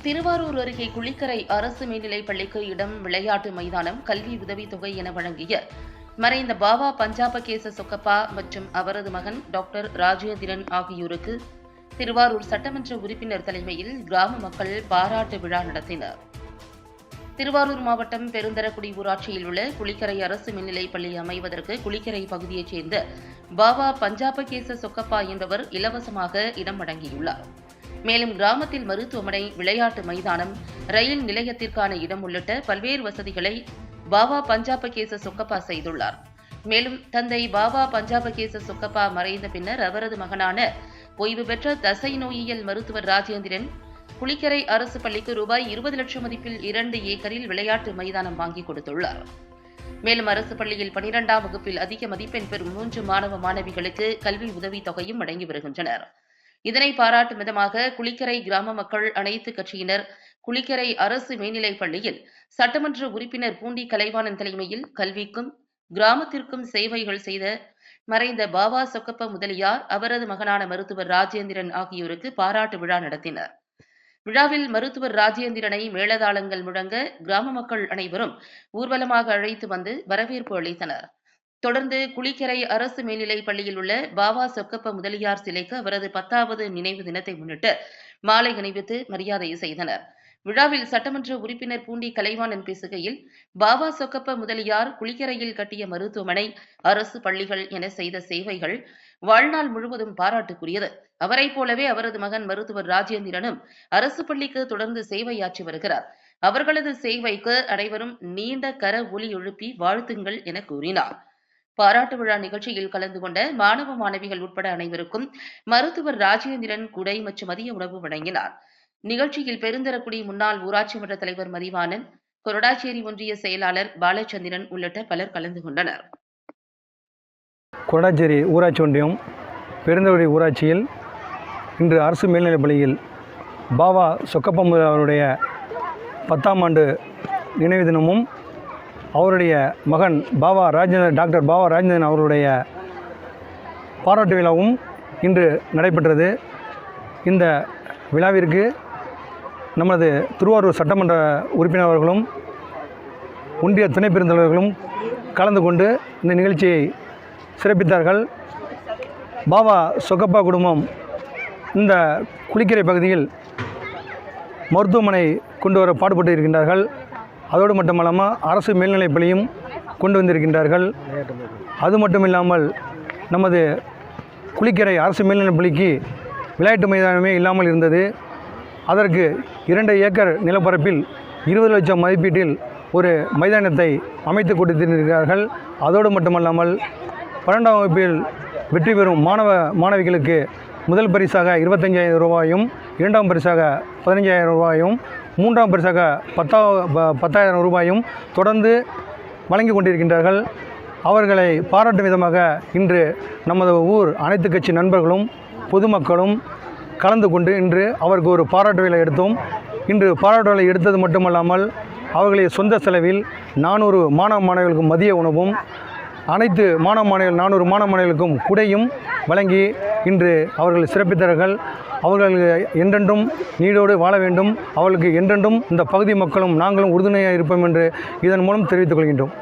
திருவாரூர் அருகே குளிக்கரை அரசு மேல்நிலைப் பள்ளிக்கு இடம் விளையாட்டு மைதானம் கல்வி உதவித்தொகை என வழங்கிய மறைந்த பாபா பஞ்சாபகேச சொக்கப்பா மற்றும் அவரது மகன் டாக்டர் ராஜேந்திரன் ஆகியோருக்கு திருவாரூர் சட்டமன்ற உறுப்பினர் தலைமையில் கிராம மக்கள் பாராட்டு விழா நடத்தினர். திருவாரூர் மாவட்டம் பெருந்தரக்குடி ஊராட்சியில் உள்ள குளிக்கரை அரசு மேல்நிலைப் பள்ளி அமைவதற்கு குளிக்கரை பகுதியைச் சேர்ந்த பாபா பஞ்சாபகேச சொக்கப்பா என்பவர் இலவசமாக இடம் வழங்கியுள்ளார். மேலும் கிராமத்தில் மருத்துவமனை, விளையாட்டு மைதானம், ரயில் நிலையத்திற்கான இடம் உள்ளிட்ட பல்வேறு வசதிகளை பாபா பஞ்சாபகேச சொக்கப்பா செய்துள்ளார். மேலும் தந்தை பாபா பஞ்சாபகேச சொக்கப்பா மறைந்த பின்னர் அவரது மகனான ஓய்வு பெற்ற தசை நோயியல் மருத்துவர் ராஜேந்திரன் குளிக்கரை அரசு பள்ளிக்கு ரூபாய் 20 லட்சம் மதிப்பில் 2 ஏக்கரில் விளையாட்டு மைதானம் வாங்கி கொடுத்துள்ளார். மேலும் அரசு பள்ளியில் 12ஆம் வகுப்பில் அதிக மதிப்பெண் பெறும் 3 மாணவ மாணவிகளுக்கு கல்வி உதவித் தொகையும் வழங்கி வருகின்றனர். இதனை பாராட்டும் விதமாக குளிக்கரை கிராம மக்கள், அனைத்து கட்சியினர் குளிக்கரை அரசு மேல்நிலைப் பள்ளியில் சட்டமன்ற உறுப்பினர் பூண்டி கலைவாணன் தலைமையில் கல்விக்கும் கிராமத்திற்கும் சேவைகள் செய்த மறைந்த பாபா சொக்கப்ப முதலியார், அவரது மகனான மருத்துவர் ராஜேந்திரன் ஆகியோருக்கு பாராட்டு விழா நடத்தினர். விழாவில் மருத்துவர் ராஜேந்திரனை மேளதாளங்கள் முழங்க கிராம மக்கள் அனைவரும் ஊர்வலமாக அழைத்து வந்து வரவேற்பு அளித்தனர். தொடர்ந்து குளிக்கரை அரசு மேல்நிலைப் பள்ளியில் உள்ள பாபா சொக்கப்ப முதலியார் சிலைக்கு அவரது 10வது நினைவு தினத்தை முன்னிட்டு மாலை அணிவித்து மரியாதை செய்தனர். விழாவில் சட்டமன்ற உறுப்பினர் பூண்டி கலைவாணன் பேசுகையில், பாபா சொக்கப்ப முதலியார் குளிக்கரையில் கட்டிய மருத்துவமனை, அரசு பள்ளிகள் என செய்த சேவைகள் வாழ்நாள் முழுவதும் பாராட்டுக்குரியது. அவரைப் போலவே அவரது மகன் மருத்துவர் ராஜேந்திரனும் அரசு பள்ளிக்கு தொடர்ந்து சேவையாற்றி வருகிறார். அவர்களது சேவைக்கு அனைவரும் நீண்ட கர ஒலி எழுப்பி வாழ்த்துங்கள் என கூறினார். பாராட்டு விழா நிகழ்ச்சியில் கலந்து கொண்ட மாணவ மாணவிகள் உட்பட அனைவருக்கும் மருத்துவர் ராஜேந்திரன் குடை மற்றும் மதிய உணவு வழங்கினார். நிகழ்ச்சியில் பெருந்தரக்குடி முன்னாள் ஊராட்சி மன்ற தலைவர் மதிவாணன், கொரடாச்சேரி ஒன்றிய செயலாளர் பாலச்சந்திரன் உள்ளிட்ட பலர் கலந்து கொண்டனர். கொரடாச்சேரி ஊராட்சி ஒன்றியம் பெருந்தரக்குடி ஊராட்சியில் இன்று அரசு மேல்நிலைப் பள்ளியில் பாபா சொக்கப்பா அவருடைய 10ஆம் ஆண்டு நினைவு தினமும் அவருடைய மகன் டாக்டர் பாபா ராஜேந்திரன் அவருடைய பாராட்டு விழாவும் இன்று நடைபெற்றது. இந்த விழாவிற்கு நமது திருவாரூர் சட்டமன்ற உறுப்பினர் அவர்களும் ஒன்றிய துணை பெருந்தலைவர்களும் கலந்து கொண்டு இந்த நிகழ்ச்சியை சிறப்பித்தார்கள். பாபா சொக்கப்பா குடும்பம் இந்த குளிக்கரை பகுதியில் மருத்துவமனை கொண்டு வர பாடுபட்டு இருக்கின்றார்கள். அதோடு மட்டுமல்லாமல் அரசு மேல்நிலைப் பள்ளியும் கொண்டு வந்திருக்கின்றார்கள். அது மட்டும் இல்லாமல் நமது குளிக்கரை அரசு மேல்நிலைப் பள்ளிக்கு விளையாட்டு மைதானமே இல்லாமல் இருந்தது. அதற்கு 2 ஏக்கர் நிலப்பரப்பில் 20 லட்சம் மதிப்பீட்டில் ஒரு மைதானத்தை அமைத்து கொடுத்திருக்கிறார்கள். அதோடு மட்டுமல்லாமல் 12ஆம் வகுப்பில் வெற்றி பெறும் மாணவிகளுக்கு முதல் பரிசாக 25,000 ரூபாயும், 2ஆம் பரிசாக 15,000 ரூபாயும், 3ஆம் பரிசாக 10,000 ரூபாயும் தொடர்ந்து வழங்கி கொண்டிருக்கின்றார்கள். அவர்களை பாராட்டும் விதமாக இன்று நமது ஊர் அனைத்து கட்சி நண்பர்களும் பொதுமக்களும் கலந்து கொண்டு இன்று அவருக்கு ஒரு பாராட்டு விழா எடுத்தோம். இன்று பாராட்டு விழா எடுத்தது மட்டுமல்லாமல் அவர்களை சொந்த செலவில் 400 மாணவ மாணவிகளுக்கு மதிய உணவும், அனைத்து 400 மாணவ மாணவிகளுக்கும் குடையும் வழங்கி இன்று அவர்கள் சிறப்பித்தார்கள். அவர்கள் என்றென்றும் நீடோடு வாழ வேண்டும். அவர்களுக்கு என்றென்றும் இந்த பகுதி மக்களும் நாங்களும் உறுதுணையாக இருப்போம் என்று இதன் மூலம் தெரிவித்துக் கொள்கின்றோம்.